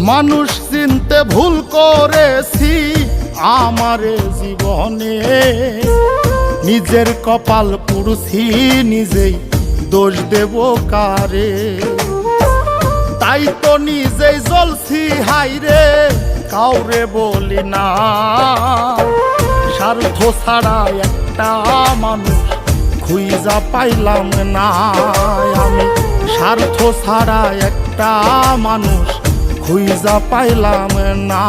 মানুষ চিনতে ভুল করেছি আমারে জীবনে, নিজের কপাল পুড়ছি নিজেই দোষ দেব কারে। তাই তো নিজেই জ্বলছি হাইরে কাউরে বলি না, স্বার্থ ছাড়া একটা মানুষ খুঁজা পাইলাম না। আমি স্বার্থ ছাড়া একটা মানুষ খুঁজা পাইলাম না।